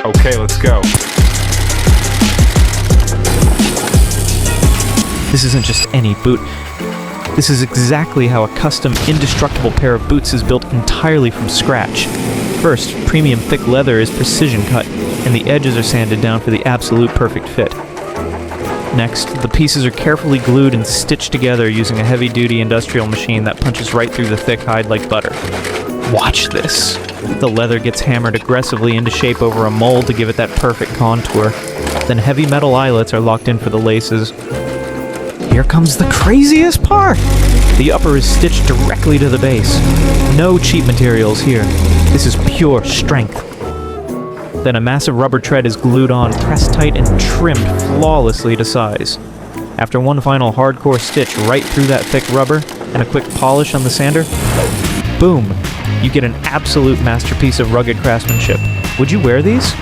Okay, let's go. This isn't just any boot. This is exactly how a custom indestructible pair of boots is built entirely from scratch. First, premium thick leather is precision cut, and the edges are sanded down for the absolute perfect fit. Next, the pieces are carefully glued and stitched together using a heavy-duty industrial machine that punches right through the thick hide like butter. Watch this. The leather gets hammered aggressively into shape over a mold to give it that perfect contour. Then heavy metal eyelets are locked in for the laces. Here comes the craziest part! The upper is stitched directly to the base. No cheap materials here. This is pure strength. Then a massive rubber tread is glued on, pressed tight and trimmed flawlessly to size. After one final hardcore stitch right through that thick rubber, and a quick polish on the sander, boom! You get an absolute masterpiece of rugged craftsmanship. Would you wear these?